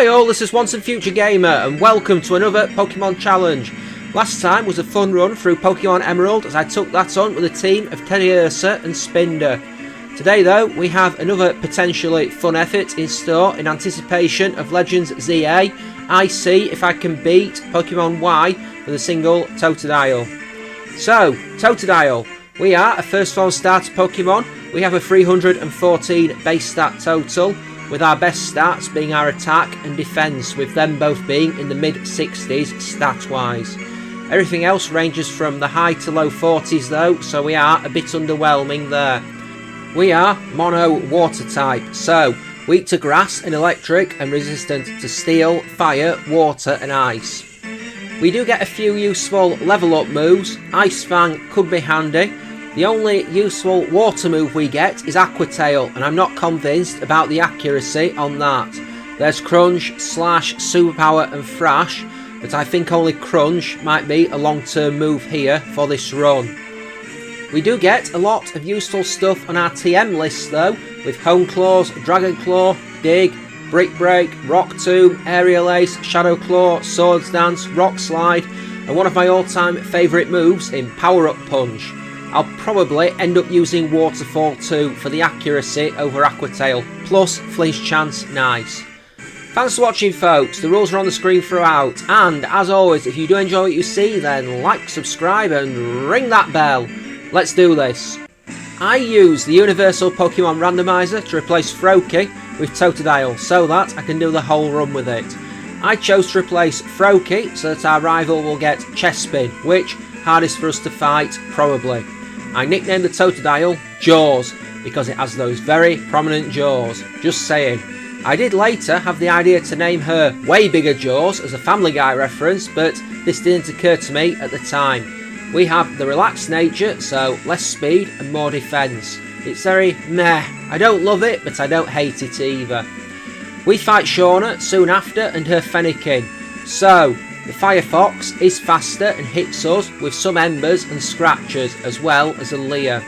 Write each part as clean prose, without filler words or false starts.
Hi all, this is Once and Future Gamer and welcome to another Pokemon Challenge. Last time was a fun run through Pokemon Emerald as I took that on with a team of Teddiursa and Spinder. Today though, we have another potentially fun effort in store in anticipation of Legends ZA. I see if I can beat Pokemon Y with a single Totodile. So, Totodile, we are a first form starter Pokemon. We have a 314 base stat total, with our best stats being our attack and defence, with them both being in the mid-60s stat-wise. Everything else ranges from the high to low 40s though, so we are a bit underwhelming there. We are mono water type, so weak to grass and electric and resistant to steel, fire, water and ice. We do get a few useful level up moves. Ice Fang could be handy. The only useful water move we get is Aqua Tail, and I'm not convinced about the accuracy on that. There's Crunch, Slash, Superpower and Thrash, but I think only Crunch might be a long-term move here for this run. We do get a lot of useful stuff on our TM list though, with Hone Claws, Dragon Claw, Dig, Brick Break, Rock Tomb, Aerial Ace, Shadow Claw, Swords Dance, Rock Slide, and one of my all-time favourite moves in Power Up Punch. I'll probably end up using Waterfall too for the accuracy over Aqua Tail, plus Fleece Chance, nice. Thanks for watching folks, the rules are on the screen throughout, and as always if you do enjoy what you see then like, subscribe and ring that bell. Let's do this. I use the Universal Pokemon Randomizer to replace Froakie with Totodile so that I can do the whole run with it. I chose to replace Froakie so that our rival will get Chespin, which hardest for us to fight, probably. I nicknamed the Totodile Jaws because it has those very prominent jaws, just saying. I did later have the idea to name her Way Bigger Jaws as a Family Guy reference, but this didn't occur to me at the time. We have the relaxed nature, so less speed and more defence. It's very meh. I don't love it, but I don't hate it either. We fight Shauna soon after and her Fennekin. So, the Firefox is faster and hits us with some Embers and Scratchers as well as a Leer.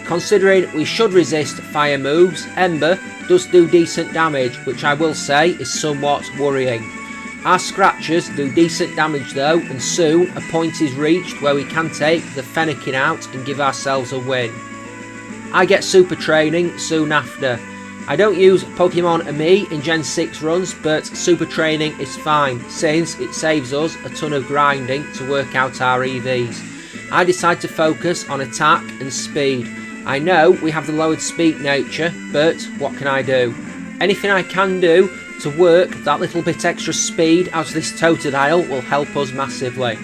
Considering we should resist fire moves, Ember does do decent damage, which I will say is somewhat worrying. Our Scratchers do decent damage though, and soon a point is reached where we can take the Fennekin out and give ourselves a win. I get Super Training soon after. I don't use Pokemon Ami in Gen 6 runs, but Super Training is fine since it saves us a ton of grinding to work out our EVs. I decide to focus on attack and speed. I know we have the lowered speed nature, but what can I do? Anything I can do to work that little bit extra speed out of this Totodile will help us massively.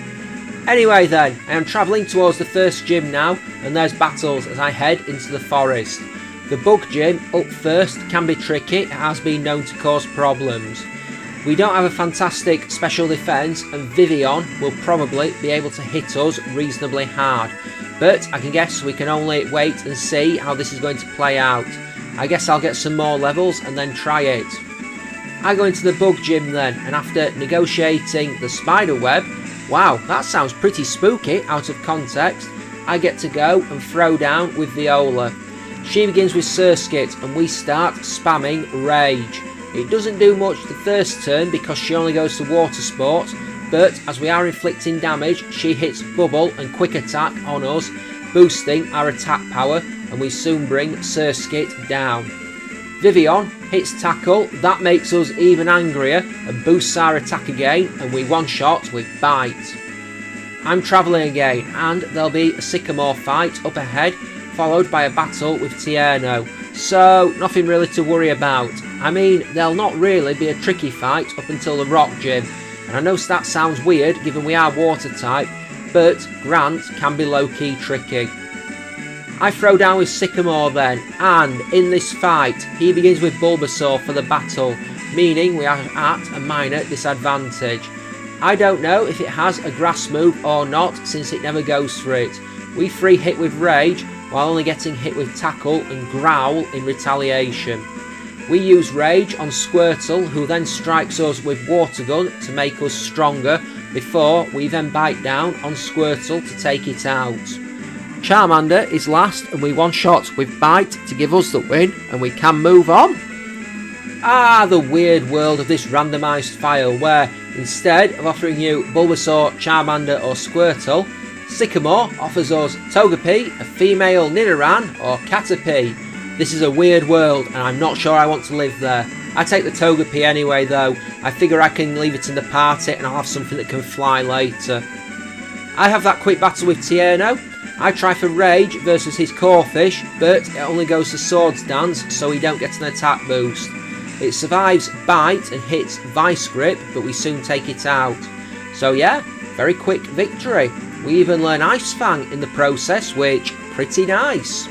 Anyway then, I am travelling towards the first gym now, and there's battles as I head into the forest. The bug gym up first can be tricky, it has been known to cause problems. We don't have a fantastic special defence and Vivian will probably be able to hit us reasonably hard. But I can guess we can only wait and see how this is going to play out. I guess I'll get some more levels and then try it. I go into the bug gym then, and after negotiating the spider web, wow, that sounds pretty spooky out of context, I get to go and throw down with Viola. She begins with Surskit and we start spamming Rage. It doesn't do much the first turn because she only goes to Water Sport, but as we are inflicting damage, she hits Bubble and Quick Attack on us, boosting our attack power, and we soon bring Surskit down. Vivian hits Tackle, that makes us even angrier and boosts our attack again, and we one-shot with Bite. I'm travelling again, and there'll be a Sycamore fight up ahead, followed by a battle with Tierno, so nothing really to worry about. I mean, there'll not really be a tricky fight up until the rock gym, and I know that sounds weird given we are water type, but Grant can be low-key tricky. I throw down with Sycamore then, and in this fight he begins with Bulbasaur for the battle, meaning we are at a minor disadvantage. I don't know if it has a grass move or not since it never goes for it. We free hit with Rage, while only getting hit with Tackle and Growl in retaliation. We use Rage on Squirtle, who then strikes us with Water Gun to make us stronger, before we then bite down on Squirtle to take it out. Charmander is last and we one-shot with Bite to give us the win, and we can move on. Ah, the weird world of this randomised file where, instead of offering you Bulbasaur, Charmander or Squirtle, Sycamore offers us Togepi, a female Nidoran or Caterpie. This is a weird world and I'm not sure I want to live there. I take the Togepi anyway though. I figure I can leave it in the party and I'll have something that can fly later. I have that quick battle with Tierno. I try for Rage versus his Corphish, but it only goes to Swords Dance, so we don't get an attack boost. It survives Bite and hits Vice Grip, but we soon take it out. So yeah, very quick victory. We even learn Ice Fang in the process, which pretty nice.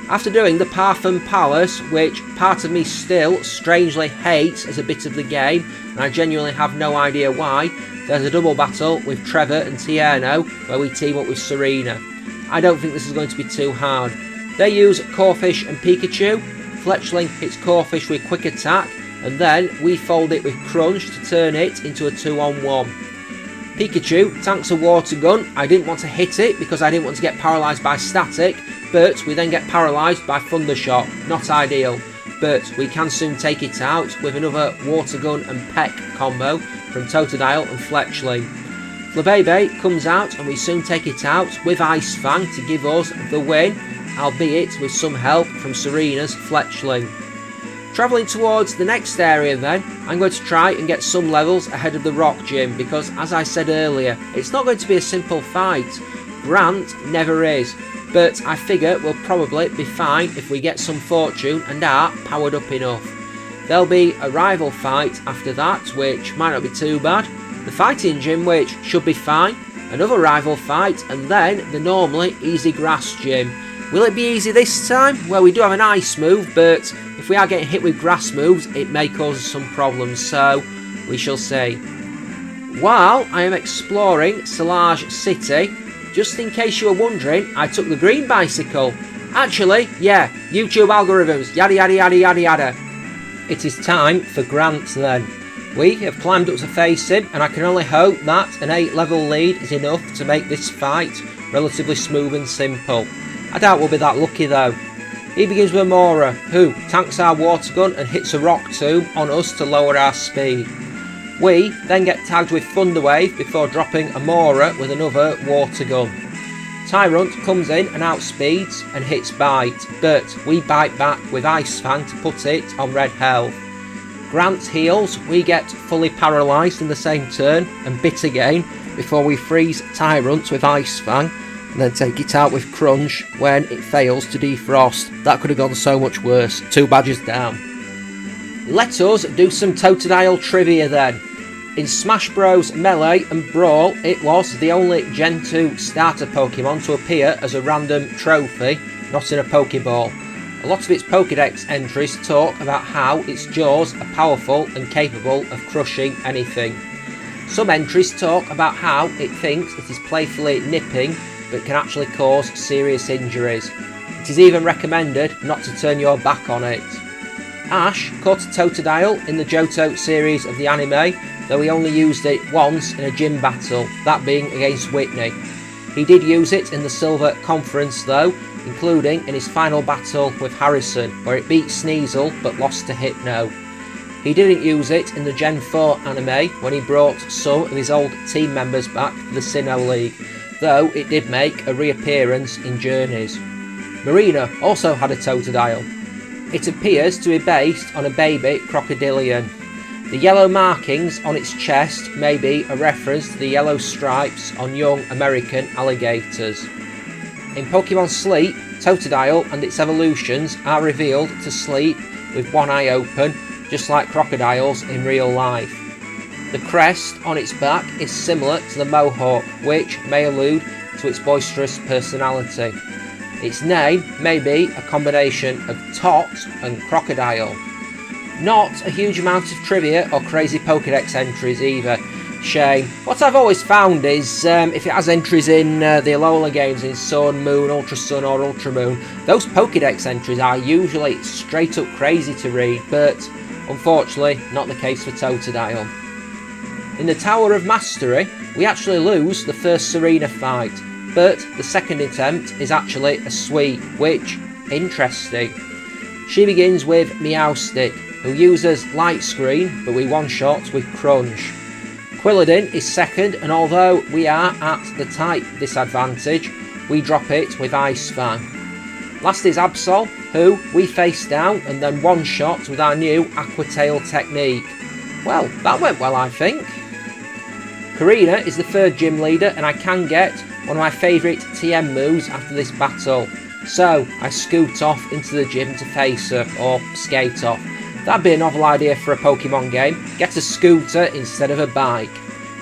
After doing the Parfum Palace, which part of me still strangely hates as a bit of the game, and I genuinely have no idea why, there's a double battle with Trevor and Tierno where we team up with Serena. I don't think this is going to be too hard. They use Corphish and Pikachu. Fletchling hits Corphish with Quick Attack, and then we fold it with Crunch to turn it into a 2-on-1. Pikachu tanks a Water Gun. I didn't want to hit it because I didn't want to get paralysed by Static, but we then get paralysed by Thundershock. Not ideal, but we can soon take it out with another Water Gun and Peck combo from Totodile and Fletchling. Flabébé comes out and we soon take it out with Ice Fang to give us the win, albeit with some help from Serena's Fletchling. Travelling towards the next area then, I'm going to try and get some levels ahead of the Rock Gym because, as I said earlier, it's not going to be a simple fight. Grant never is, but I figure we'll probably be fine if we get some fortune and are powered up enough. There'll be a rival fight after that, which might not be too bad, the Fighting Gym, which should be fine, another rival fight, and then the normally easy Grass Gym. Will it be easy this time? Well, we do have an ice move, but if we are getting hit with grass moves, it may cause us some problems, so we shall see. While I am exploring Solage City, just in case you were wondering, I took the green bicycle. Actually, yeah, YouTube algorithms, yada yada yada yada yada. It is time for Grant then. We have climbed up to face him, and I can only hope that an 8-level lead is enough to make this fight relatively smooth and simple. I doubt we'll be that lucky though. He begins with Amora, who tanks our Water Gun and hits a Rock Tomb on us to lower our speed. We then get tagged with Thunder Wave before dropping Amora with another Water Gun. Tyrant comes in and outspeeds and hits Bite, but we bite back with Ice Fang to put it on red health. Grant heals, we get fully paralysed in the same turn and bit again before we freeze Tyrant with Ice Fang and then take it out with Crunch when it fails to defrost. That could have gone so much worse. 2 badges down. Let us do some Totodile trivia then. In Smash Bros Melee and Brawl, it was the only Gen 2 starter Pokemon to appear as a random trophy, not in a Pokeball. A lot of its Pokédex entries talk about how its jaws are powerful and capable of crushing anything. Some entries talk about how it thinks it is playfully nipping but can actually cause serious injuries. It is even recommended not to turn your back on it. Ash caught a Totodile in the Johto series of the anime, though he only used it once in a gym battle, that being against Whitney. He did use it in the Silver Conference though, including in his final battle with Harrison, where it beat Sneasel but lost to Hypno. He didn't use it in the Gen 4 anime when he brought some of his old team members back to the Sinnoh League, though it did make a reappearance in Journeys. Marina also had a Totodile. It appears to be based on a baby crocodilian. The yellow markings on its chest may be a reference to the yellow stripes on young American alligators. In Pokemon Sleep, Totodile and its evolutions are revealed to sleep with one eye open, just like crocodiles in real life. The crest on its back is similar to the Mohawk, which may allude to its boisterous personality. Its name may be a combination of Tot and Crocodile. Not a huge amount of trivia or crazy Pokédex entries either. Shame. What I've always found is if it has entries in the Alola games in Sun, Moon, Ultra Sun or Ultra Moon, those Pokédex entries are usually straight up crazy to read, but unfortunately not the case for Totodile. In the Tower of Mastery, we actually lose the first Serena fight, but the second attempt is actually a sweep, which, interesting. She begins with Meowstic, who uses Light Screen, but we one-shot with Crunch. Quilladin is second, and although we are at the type disadvantage, we drop it with Ice Fang. Last is Absol, who we face down and then one-shot with our new Aqua Tail technique. Well, that went well, I think. Karina is the third gym leader, and I can get one of my favourite TM moves after this battle. So I scoot off into the gym to face her, or skate off. That'd be a novel idea for a Pokemon game. Get a scooter instead of a bike.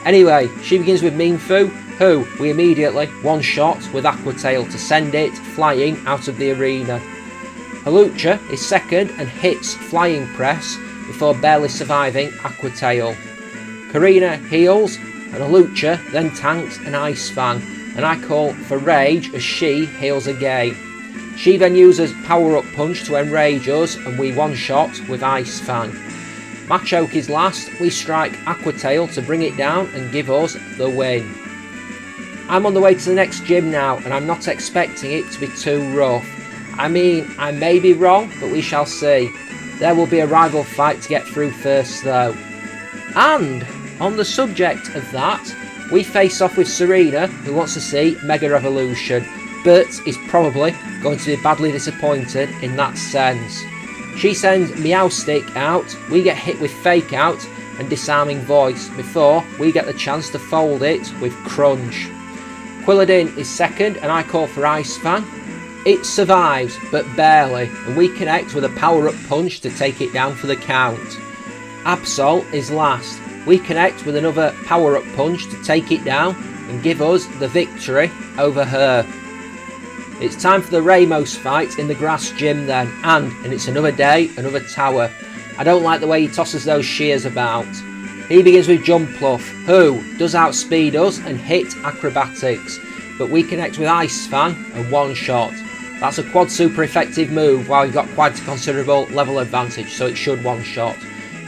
Anyway, she begins with Mienfoo, who we immediately one-shot with Aqua Tail to send it flying out of the arena. Hawlucha is second and hits Flying Press before barely surviving Aqua Tail. Karina heals, and Hawlucha then tanks an Ice Fang, and I call for Rage as she heals again. She then uses Power Up Punch to enrage us, and we one-shot with Ice Fang. Machoke is last, we strike Aqua Tail to bring it down and give us the win. I'm on the way to the next gym now, and I'm not expecting it to be too rough. I mean, I may be wrong, but we shall see. There will be a rival fight to get through first though. And on the subject of that, we face off with Serena, who wants to see Mega Evolution, but is probably going to be badly disappointed in that sense. She sends Meowstic out, we get hit with Fake Out and Disarming Voice before we get the chance to fold it with Crunch. Quilladin is second, and I call for Ice Fang. It survives, but barely, and we connect with a power-up punch to take it down for the count. Absol is last. We connect with another power-up punch to take it down and give us the victory over her. It's time for the Ramos fight in the grass gym then, and it's another day, another tower. I don't like the way he tosses those shears about. He begins with Jumpluff, who does outspeed us and hit Acrobatics, but we connect with Ice Fang and one-shot. That's a quad super effective move while we've got quite a considerable level advantage, so it should one-shot.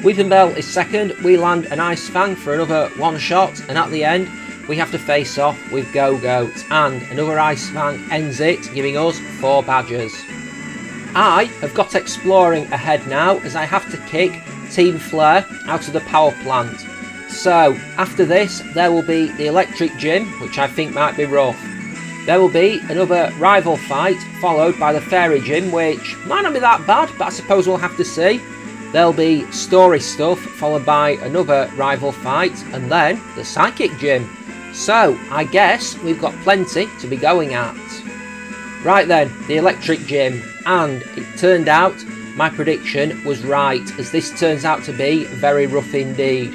Weepinbell is second, we land an Ice Fang for another one-shot, and at the end we have to face off with Go-Goat, and another Ice Fang ends it, giving us 4 badges. I have got exploring ahead now, as I have to kick Team Flare out of the power plant. So after this there will be the electric gym, which I think might be rough. There will be another rival fight followed by the fairy gym, which might not be that bad, but I suppose we'll have to see. There'll be story stuff followed by another rival fight, and then the psychic gym. So I guess we've got plenty to be going at. Right then, the electric gym, and it turned out my prediction was right, as this turns out to be very rough indeed.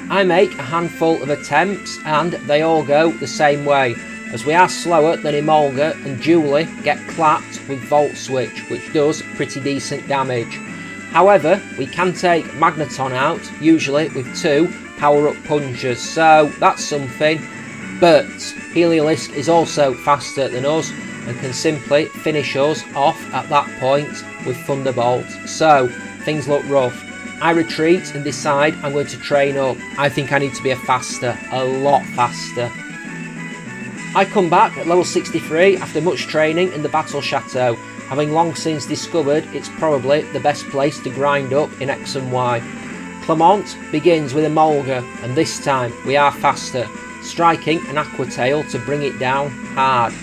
I make a handful of attempts and they all go the same way, as we are slower than Emolga and Julie get clapped with Volt Switch, which does pretty decent damage. However, we can take Magneton out, usually with 2 power-up punches, so that's something. But Heliolisk is also faster than us and can simply finish us off at that point with Thunderbolt, so things look rough. I retreat and decide I'm going to train up. I think I need to be a lot faster. I come back at level 63 after much training in the Battle Chateau, having long since discovered it's probably the best place to grind up in X and Y. Clement begins with Emolga, and this time we are faster, striking an Aqua Tail to bring it down hard.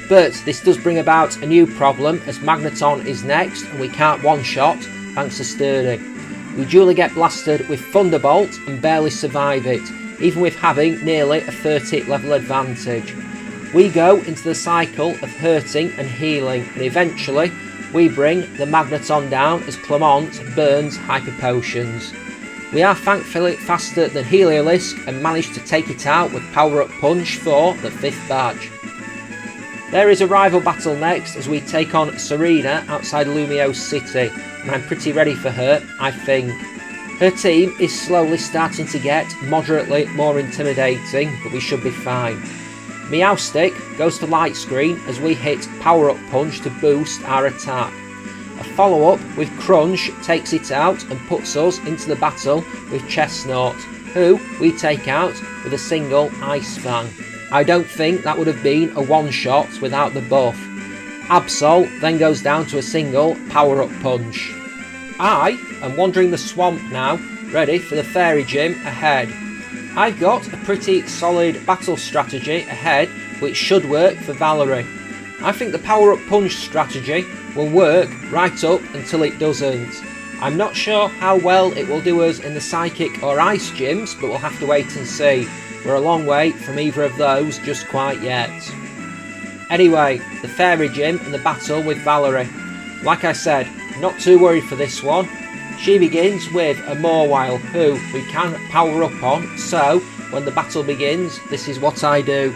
But this does bring about a new problem, as Magneton is next and we can't one-shot thanks to Sturdy. We duly get blasted with Thunderbolt and barely survive it, even with having nearly a 30 level advantage. We go into the cycle of hurting and healing, and eventually we bring the Magneton down as Clement burns Hyper Potions. We are thankfully faster than Heliolisk and manage to take it out with Power Up Punch for the 5th badge. There is a rival battle next as we take on Serena outside Lumio City, and I'm pretty ready for her, I think. Her team is slowly starting to get moderately more intimidating, but we should be fine. Meowstic goes for Light Screen as we hit Power Up Punch to boost our attack. A follow-up with Crunch takes it out and puts us into the battle with Chestnut, who we take out with a single Ice Fang. I don't think that would have been a one-shot without the buff. Absol then goes down to a single Power-Up Punch. I am wandering the swamp now, ready for the fairy gym ahead. I've got a pretty solid battle strategy ahead which should work for Valerie. I think the power up punch strategy will work right up until it doesn't. I'm not sure how well it will do us in the psychic or ice gyms, but we'll have to wait and see. We're a long way from either of those just quite yet. Anyway, the fairy gym and the battle with Valerie. Like I said, not too worried for this one. She begins with a Mawile who we can power up on, so when the battle begins, this is what I do.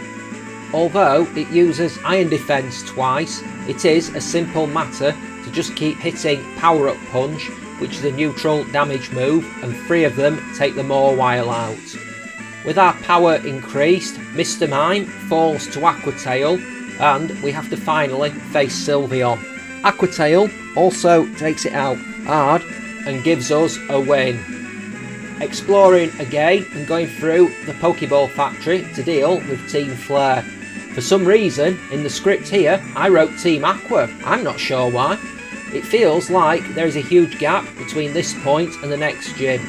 Although it uses Iron Defense twice, it is a simple matter to just keep hitting Power Up Punch, which is a neutral damage move, and 3 of them take the Mawile out. With our power increased, Mr. Mime falls to Aqua Tail, and we have to finally face Sylveon. Aqua Tail also takes it out hard and gives us a win. Exploring again and going through the Pokeball factory to deal with Team Flare. For some reason, in the script here, I wrote Team Aqua. I'm not sure why. It feels like there is a huge gap between this point and the next gym.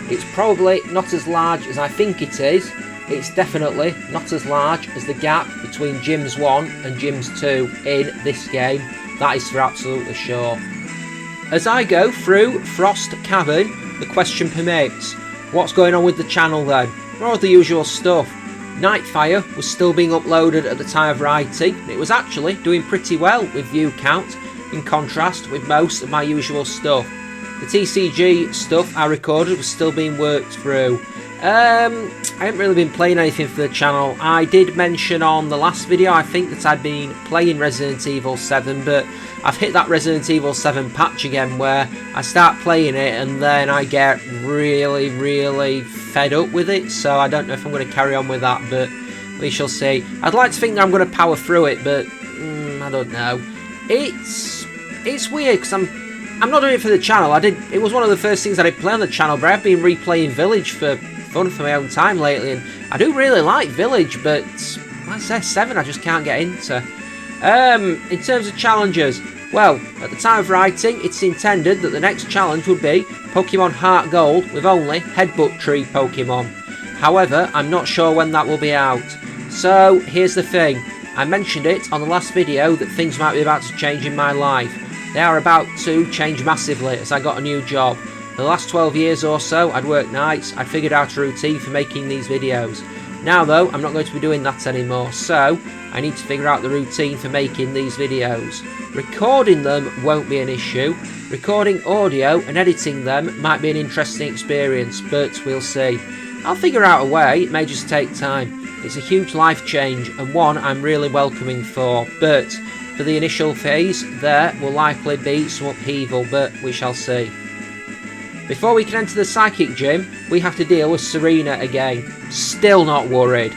It's probably not as large as I think it is. It's definitely not as large as the gap between Gyms 1 and Gyms 2 in this game. That is for absolutely sure. As I go through Frost Cavern, the question permits. What's going on with the channel then? More of the usual stuff. Nightfire was still being uploaded at the time of writing. It was actually doing pretty well with view count, in contrast with most of my usual stuff. The TCG stuff I recorded was still being worked through. I haven't really been playing anything for the channel. I did mention on the last video, I think, that I'd been playing Resident Evil 7, but I've hit that Resident Evil 7 patch again where I start playing it and then I get really fed up with it, so I don't know if I'm going to carry on with that, but we shall see. I'd like to think that I'm going to power through it, but I don't know. It's weird because I'm not doing it for the channel. It was one of the first things that I play on the channel, but I've been replaying Village for fun for my own time lately, and I do really like Village, but like I say, 7 I just can't get into. In terms of challenges, well, at the time of writing, it's intended that the next challenge would be Pokemon Heart Gold with only Headbutt Tree Pokemon. However, I'm not sure when that will be out. So, here's the thing. I mentioned it on the last video that things might be about to change in my life. They are about to change massively as I got a new job. For the last 12 years or so, I'd worked nights, I'd figured out a routine for making these videos. Now though, I'm not going to be doing that anymore, so I need to figure out the routine for making these videos. Recording them won't be an issue. Recording audio and editing them might be an interesting experience, but we'll see. I'll figure out a way, it may just take time. It's a huge life change and one I'm really welcoming for, but for the initial phase there will likely be some upheaval, but we shall see. Before we can enter the Psychic Gym, we have to deal with Serena again. Still not worried.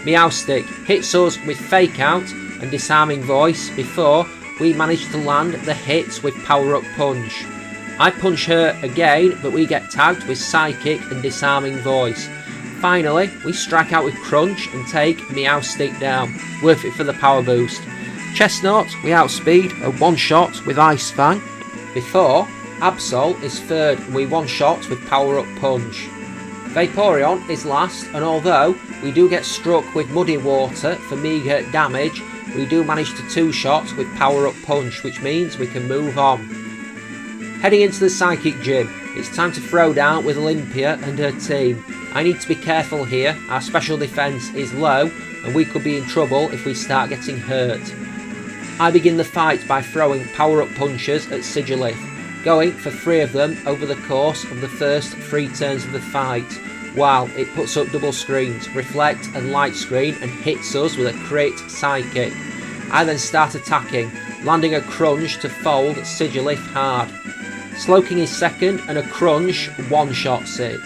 Meowstic hits us with Fake Out and Disarming Voice before we manage to land the hits with Power Up Punch. I punch her again, but we get tagged with Psychic and Disarming Voice. Finally, we strike out with Crunch and take Meowstic down. Worth it for the power boost. Chestnut, we outspeed a one-shot with Ice Fang before Absol is third and we one-shot with Power Up Punch. Vaporeon is last, and although we do get struck with Muddy Water for meagre damage, we do manage to two-shot with Power Up Punch, which means we can move on. Heading into the Psychic Gym, it's time to throw down with Olympia and her team. I need to be careful here, our special defense is low and we could be in trouble if we start getting hurt. I begin the fight by throwing Power Up Punches at Sigilith, going for 3 of them over the course of the first 3 turns of the fight, while it puts up double screens, Reflect and Light Screen, and hits us with a crit Psychic. I then start attacking, landing a Crunch to fold Sigilith hard. Slowking is second and a Crunch one-shots it.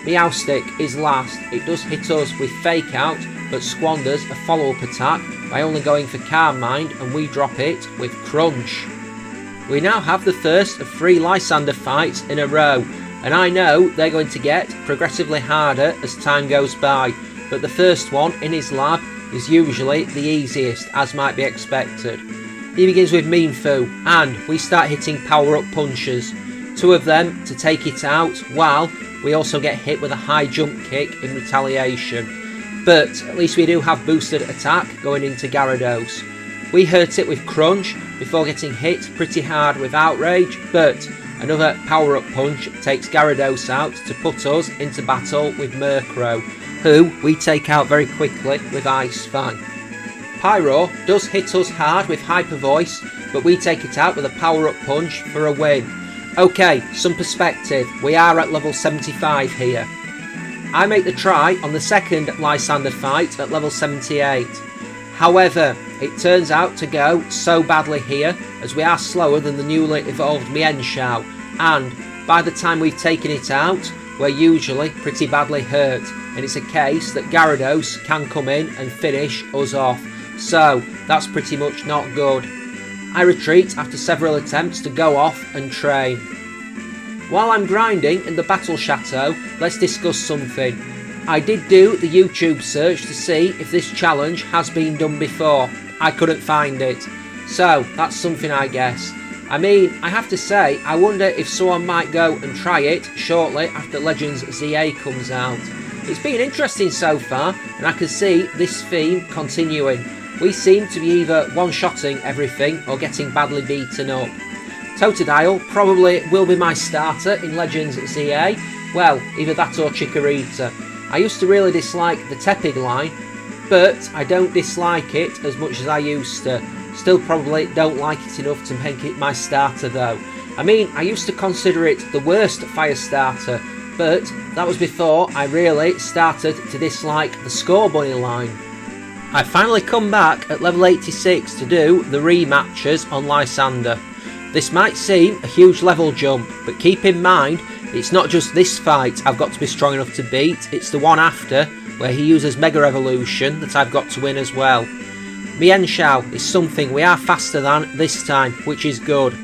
Meowstic is last. It does hit us with Fake Out, but squanders a follow-up attack by only going for Calm Mind, and we drop it with Crunch. We now have the first of 3 Lysander fights in a row, and I know they're going to get progressively harder as time goes by, but the first one in his lab is usually the easiest, as might be expected. He begins with Mean Foo, and we start hitting Power Up Punches. 2 of them to take it out, while we also get hit with a high jump kick in retaliation. But at least we do have boosted attack going into Gyarados. We hurt it with Crunch before getting hit pretty hard with Outrage, but another power-up punch takes Gyarados out to put us into battle with Murkrow, who we take out very quickly with Ice Fang. Pyro does hit us hard with Hyper Voice, but we take it out with a power-up punch for a win. Okay, some perspective, we are at level 75 here. I make the try on the second Lysander fight at level 78. However, it turns out to go so badly here, as we are slower than the newly evolved Mienshao, and by the time we've taken it out, we're usually pretty badly hurt, and it's a case that Gyarados can come in and finish us off, so that's pretty much not good. I retreat after several attempts to go off and train. While I'm grinding in the Battle Chateau, let's discuss something. I did do the YouTube search to see if this challenge has been done before. I couldn't find it. So, that's something I guess. I mean, I have to say, I wonder if someone might go and try it shortly after Legends ZA comes out. It's been interesting so far, and I can see this theme continuing. We seem to be either one-shotting everything or getting badly beaten up. Totodile probably will be my starter in Legends ZA. Well, either that or Chikorita. I used to really dislike the Tepig line, but I don't dislike it as much as I used to. Still probably don't like it enough to make it my starter though. I mean, I used to consider it the worst fire starter, but that was before I really started to dislike the Scorbunny line. I finally come back at level 86 to do the rematches on Lysander. This might seem a huge level jump, but keep in mind, it's not just this fight I've got to be strong enough to beat, it's the one after, where he uses Mega Evolution, that I've got to win as well. Mienshao is something we are faster than this time, which is good.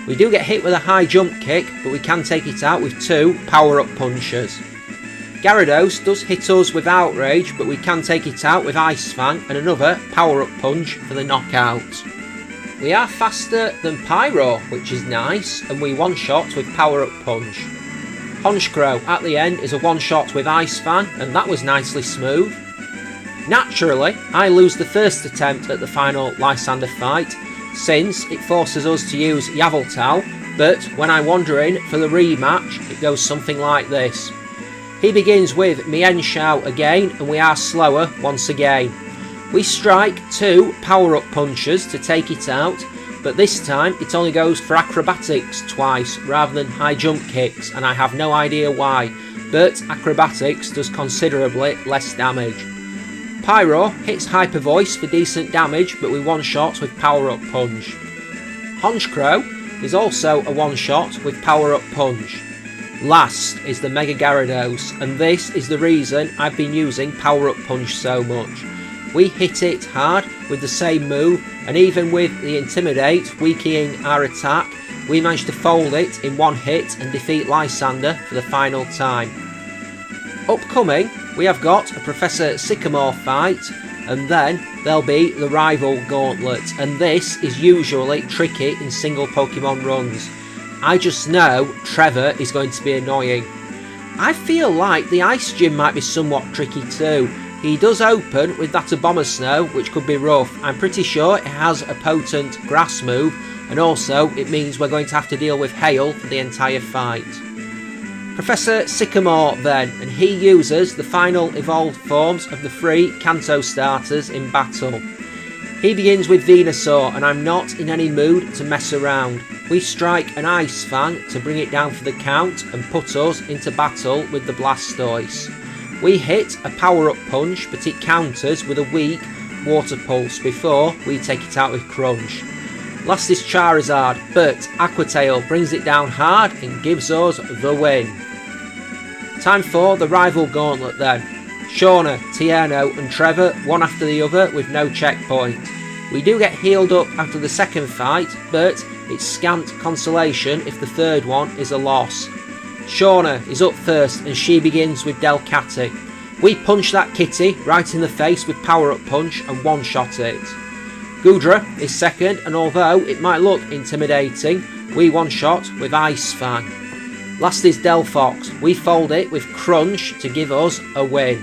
We do get hit with a high jump kick, but we can take it out with 2 power-up punches. Gyarados does hit us with Outrage, but we can take it out with Ice Fang and another power-up punch for the knockout. We are faster than Pyro, which is nice, and we one-shot with power-up punch. Honchkrow at the end is a one-shot with Ice Fang, and that was nicely smooth. Naturally, I lose the first attempt at the final Lysander fight, since it forces us to use Yveltal, but when I wander in for the rematch, it goes something like this. He begins with Mienshao again, and we are slower once again. We strike 2 power-up punches to take it out, but this time it only goes for acrobatics twice rather than high jump kicks, and I have no idea why, but acrobatics does considerably less damage. Pyro hits Hyper Voice for decent damage, but we one-shot with power-up punch. Honchkrow is also a one-shot with power-up punch. Last is the Mega Gyarados, and this is the reason I've been using power-up punch so much. We hit it hard with the same move, and even with the Intimidate weakening our attack, we managed to fold it in one hit and defeat Lysander for the final time. Upcoming, we have got a Professor Sycamore fight, and then there'll be the Rival Gauntlet, and this is usually tricky in single Pokemon runs. I just know Trevor is going to be annoying. I feel like the Ice Gym might be somewhat tricky too. He does open with that Abomasnow, which could be rough. I'm pretty sure it has a potent grass move, and also it means we're going to have to deal with Hail for the entire fight. Professor Sycamore then, and he uses the final evolved forms of the 3 Kanto starters in battle. He begins with Venusaur, and I'm not in any mood to mess around. We strike an Ice Fang to bring it down for the count and put us into battle with the Blastoise. We hit a power-up punch, but it counters with a weak Water Pulse before we take it out with Crunch. Last is Charizard, but Aqua Tail brings it down hard and gives us the win. Time for the Rival Gauntlet then. Shauna, Tierno and Trevor, one after the other with no checkpoint. We do get healed up after the second fight, but it's scant consolation if the third one is a loss. Shauna is up first and she begins with Delcatty. We punch that kitty right in the face with power-up punch and one-shot it. Goodra is second, and although it might look intimidating, we one-shot with Ice Fang. Last is Delphox. We fold it with Crunch to give us a win.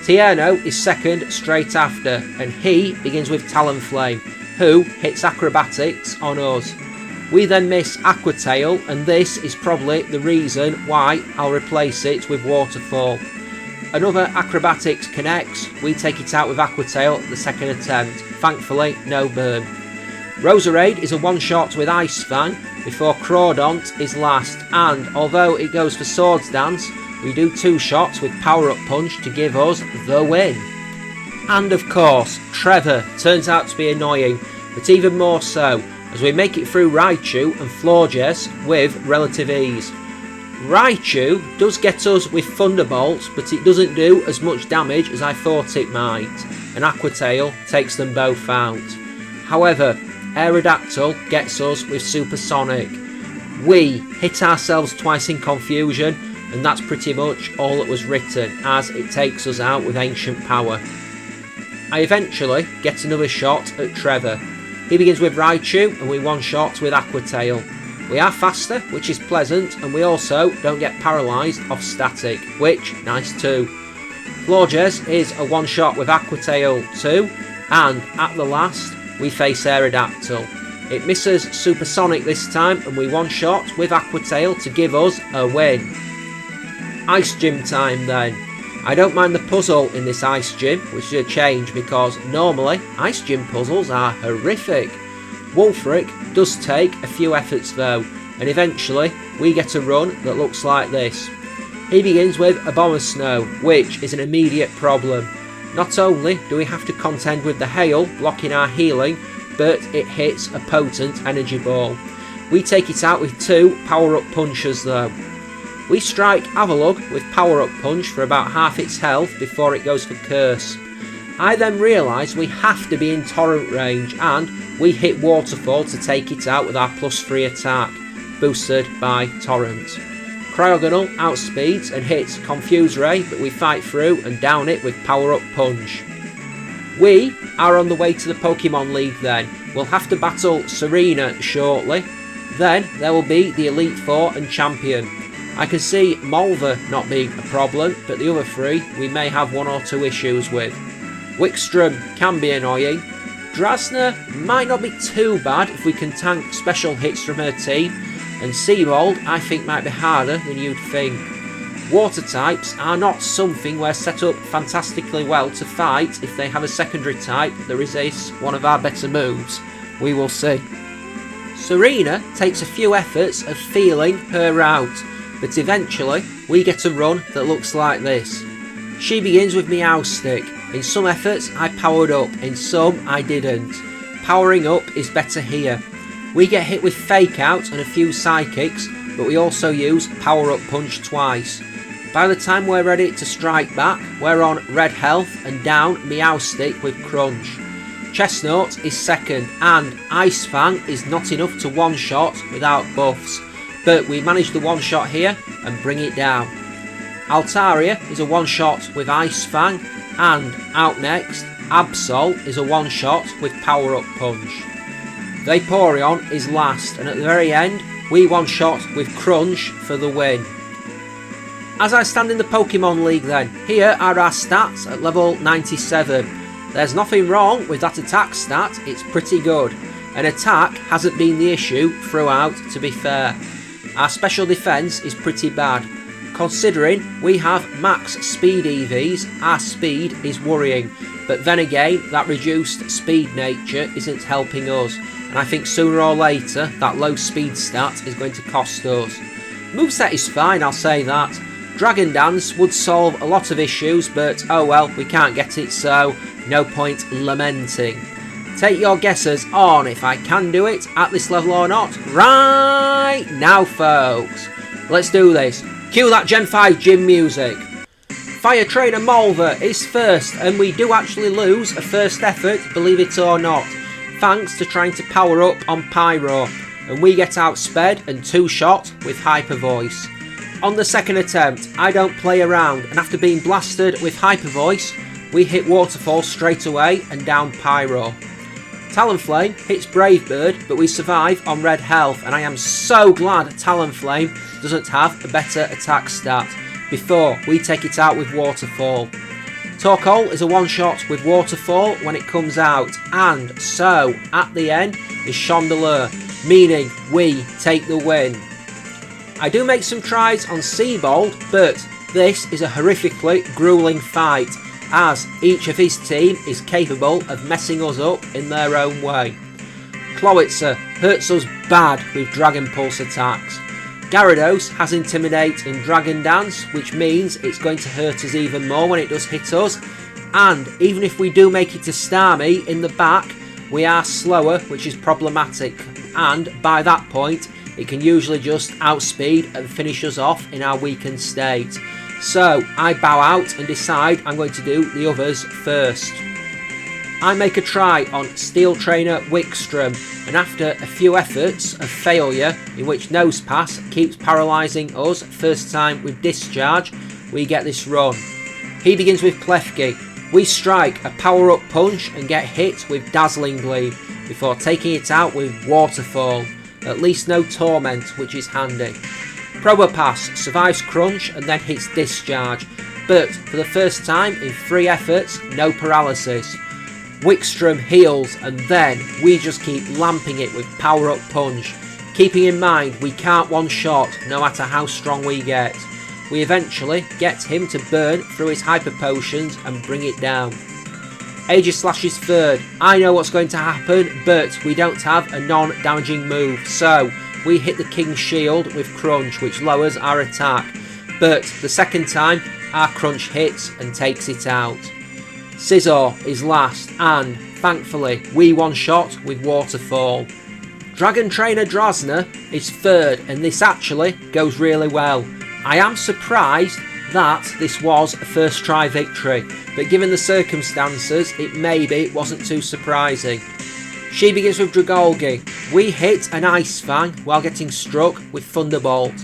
Tierno is second straight after, and he begins with Talonflame, who hits Acrobatics on us. We then miss Aqua Tail, and this is probably the reason why I'll replace it with Waterfall. Another Acrobatics connects, we take it out with Aqua Tail at the second attempt. Thankfully, no burn. Roserade is a one-shot with Ice Fang before Crawdont is last, and although it goes for Swords Dance, we do 2 shots with Power Up Punch to give us the win. And of course, Trevor turns out to be annoying, but even more so, as we make it through Raichu and Florges with relative ease. Raichu does get us with Thunderbolts, but it doesn't do as much damage as I thought it might, and Aqua Tail takes them both out. However, Aerodactyl gets us with Supersonic. We hit ourselves twice in confusion, and that's pretty much all that was written, as it takes us out with Ancient Power. I eventually get another shot at Trevor. He begins with Raichu, and we one-shot with Aqua Tail. We are faster, which is pleasant, and we also don't get paralysed off static, which, nice too. Florges is a one-shot with Aqua Tail too, and at the last, we face Aerodactyl. It misses Supersonic this time, and we one-shot with Aqua Tail to give us a win. Ice Gym time then. I don't mind the puzzle in this Ice Gym, which is a change because normally Ice Gym puzzles are horrific. Wulfric does take a few efforts though, and eventually we get a run that looks like this. He begins with Abomasnow, which is an immediate problem. Not only do we have to contend with the hail blocking our healing, but it hits a potent energy ball. We take it out with 2 power-up punches though. We strike Avalugg with power-up punch for about half its health before it goes for Curse. I then realise we have to be in Torrent range, and we hit Waterfall to take it out with our +3 attack, boosted by Torrent. Cryogonal outspeeds and hits Confuse Ray, but we fight through and down it with Power Up Punch. We are on the way to the Pokemon League then. We'll have to battle Serena shortly. Then there will be the Elite Four and Champion. I can see Malva not being a problem, but the other 3 we may have 1 or 2 issues with. Wickstrom can be annoying. Drasna might not be too bad if we can tank special hits from her team, and Seabold I think might be harder than you'd think. Water types are not something we're set up fantastically well to fight if they have a secondary type that resists one of our better moves. We will see. Serena takes a few efforts of feeling her out, but eventually we get a run that looks like this. She begins with Meowstic. In some efforts I powered up, in some I didn't. Powering up is better here. We get hit with Fake Out and a few Psychics, but we also use Power Up Punch twice. By the time we're ready to strike back, we're on red health and down Meowstic with Crunch. Chestnut is second, and Ice Fang is not enough to one-shot without buffs, but we manage the one-shot here and bring it down. Altaria is a one-shot with Ice Fang, and out next, Absol is a one-shot with Power Up Punch. Vaporeon is last, and at the very end, we one-shot with Crunch for the win. As I stand in the Pokemon League then, here are our stats at level 97. There's nothing wrong with that attack stat, it's pretty good. An attack hasn't been the issue throughout, to be fair. Our special defence is pretty bad. Considering we have max speed EVs, our speed is worrying. But then again, that reduced speed nature isn't helping us. And I think sooner or later, that low speed stat is going to cost us. Moveset is fine, I'll say that. Dragon Dance would solve a lot of issues, but oh well, we can't get it, so no point lamenting. Take your guesses on if I can do it at this level or not. Right now, folks. Let's do this. Cue that Gen 5 gym music. Fire Trainer Malva is first, and we do actually lose a first effort, believe it or not, thanks to trying to power up on Pyro, and we get outsped and 2-shot with Hyper Voice. On the second attempt, I don't play around, and after being blasted with Hyper Voice, we hit Waterfall straight away and down Pyro. Talonflame hits Brave Bird, but we survive on red health, and I am so glad Talonflame doesn't have a better attack stat before we take it out with Waterfall. Torkoal is a one-shot with Waterfall when it comes out, and so at the end is Chandelure, meaning we take the win. I do make some tries on Seabold, but this is a horrifically gruelling fight, as each of his team is capable of messing us up in their own way. Clowitzer hurts us bad with Dragon Pulse attacks. Gyarados has Intimidate and Dragon Dance, which means it's going to hurt us even more when it does hit us, and even if we do make it to Starmie in the back, we are slower, which is problematic, and by that point it can usually just outspeed and finish us off in our weakened state. So I bow out and decide I'm going to do the others first. I make a try on Steel Trainer Wickstrom, and after a few efforts of failure in which Nose Pass keeps paralysing us first time with Discharge, we get this run. He begins with Klefki. We strike a power up punch and get hit with Dazzling Gleam before taking it out with Waterfall. At least no Torment, which is handy. Probopass survives Crunch and then hits Discharge, but for the first time in 3 efforts, no paralysis. Wickstrom heals, and then we just keep lamping it with Power Up Punch, keeping in mind we can't one-shot no matter how strong we get. We eventually get him to burn through his Hyper Potions and bring it down. Aegislash is third. I know what's going to happen, but we don't have a non-damaging move, so we hit the King's Shield with Crunch, which lowers our attack, but the second time our Crunch hits and takes it out. Scizor is last, and thankfully we one-shot with Waterfall. Dragon Trainer Drasna is third, and this actually goes really well. I am surprised that this was a first try victory, but given the circumstances it maybe wasn't too surprising. She begins with Dragolgi. We hit an Ice Fang while getting struck with Thunderbolt.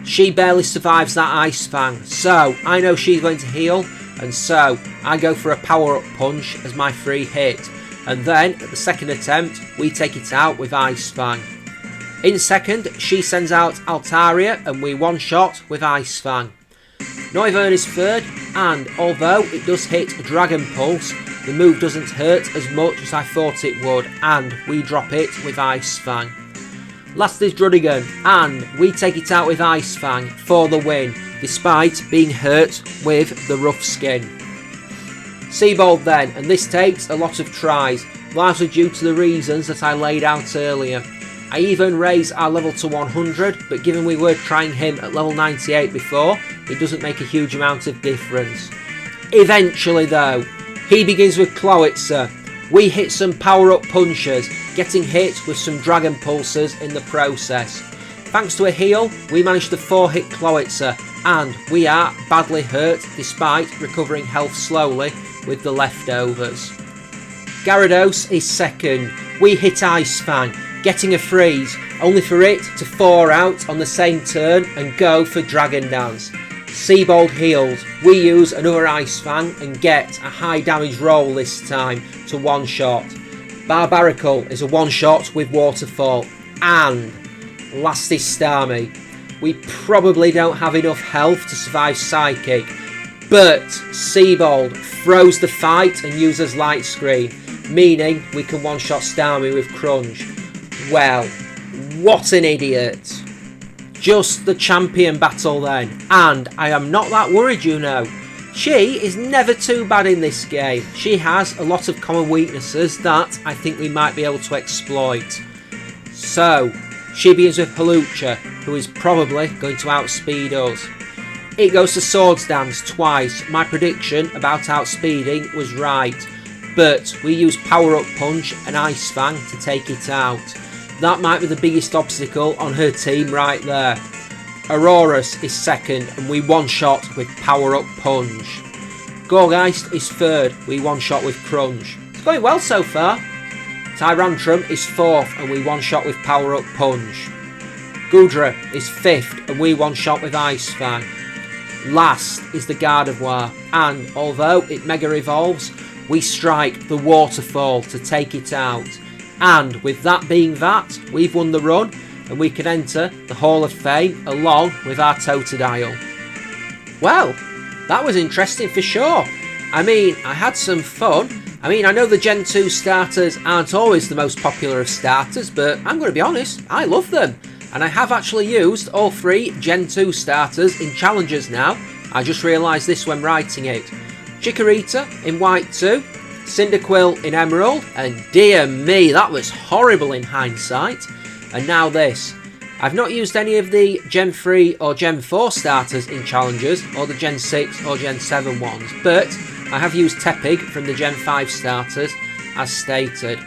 She barely survives that Ice Fang, so I know she's going to heal, and so I go for a Power Up Punch as my free hit, and then at the second attempt we take it out with Ice Fang. In second, she sends out Altaria and we one-shot with Ice Fang. Noivern is third, and although it does hit Dragon Pulse, the move doesn't hurt as much as I thought it would, and we drop it with Ice Fang. Last is Druddigon, and we take it out with Ice Fang for the win, despite being hurt with the rough skin. Seabold then, and this takes a lot of tries, largely due to the reasons that I laid out earlier. I even raise our level to 100, but given we were trying him at level 98 before, it doesn't make a huge amount of difference. Eventually though, he begins with Clowitzer. We hit some power up punches, getting hit with some Dragon Pulses in the process. Thanks to a heal, we managed to 4-hit Clowitzer, and we are badly hurt despite recovering health slowly with the leftovers. Gyarados is second. We hit Ice Fang, getting a freeze, only for it to 4 out on the same turn and go for Dragon Dance. Seabold heals, we use another Ice Fang and get a high damage roll this time to one-shot. Barbaracle is a one-shot with Waterfall, and last is Starmie. We probably don't have enough health to survive Psychic, but Seabold throws the fight and uses Light Screen, meaning we can one-shot Starmie with Crunch. Well, what an idiot. Just the champion battle then, and I am not that worried, you know. She is never too bad in this game. She has a lot of common weaknesses that I think we might be able to exploit. So, she begins with Hawlucha, who is probably going to outspeed us. It goes to Swords Dance twice. My prediction about outspeeding was right, but we use Power Up Punch and Ice Fang to take it out. That might be the biggest obstacle on her team right there. Aurorus is second, and we one-shot with Power Up Punch. Gorgeist is third, we one-shot with Crunch. It's going well so far. Tyrantrum is fourth, and we one-shot with Power Up Punch. Goodra is fifth, and we one-shot with Ice Fang. Last is the Gardevoir, and although it Mega Evolves, we strike the Waterfall to take it out. And with that being that, we've won the run and we can enter the Hall of Fame along with our Totodile. Well, that was interesting for sure. I mean, I had some fun. I mean, I know the Gen 2 starters aren't always the most popular of starters, but I'm going to be honest, I love them. And I have actually used all 3 Gen 2 starters in challenges now. I just realised this when writing it. Chikorita in White 2, Cyndaquil in Emerald, and dear me, that was horrible in hindsight. And now this. I've not used any of the Gen 3 or Gen 4 starters in challenges, or the Gen 6 or Gen 7 ones, but I have used Tepig from the Gen 5 starters, as stated.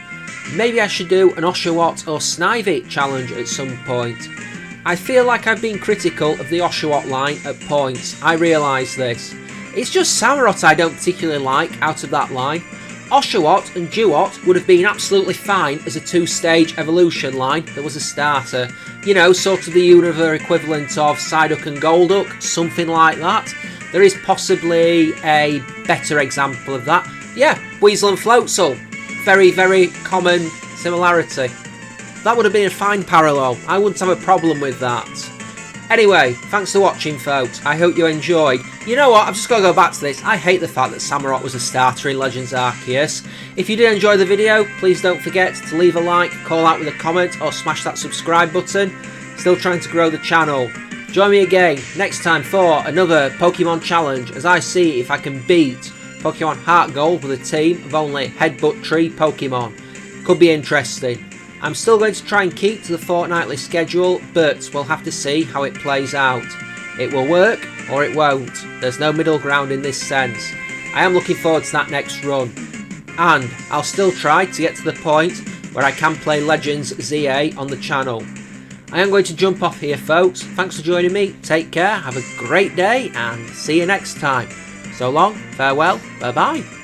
Maybe I should do an Oshawott or Snivy challenge at some point. I feel like I've been critical of the Oshawott line at points, I realise this. It's just Samurott I don't particularly like out of that line. Oshawott and Duott would have been absolutely fine as a 2-stage evolution line that was a starter. You know, sort of the Unova equivalent of Psyduck and Golduck, something like that. There is possibly a better example of that. Yeah, Weasel and Floatzel. Very, very common similarity. That would have been a fine parallel. I wouldn't have a problem with that. Anyway, thanks for watching, folks. I hope you enjoyed. You know what? I've just got to go back to this. I hate the fact that Samurott was a starter in Legends Arceus. If you did enjoy the video, please don't forget to leave a like, call out with a comment, or smash that subscribe button. Still trying to grow the channel. Join me again next time for another Pokemon challenge as I see if I can beat Pokemon Heart Gold with a team of only Headbutt Tree Pokemon. Could be interesting. I'm still going to try and keep to the fortnightly schedule, but we'll have to see how it plays out. It will work or it won't. There's no middle ground in this sense. I am looking forward to that next run. And I'll still try to get to the point where I can play Legends ZA on the channel. I am going to jump off here, folks. Thanks for joining me. Take care, have a great day, and see you next time. So long, farewell, bye-bye.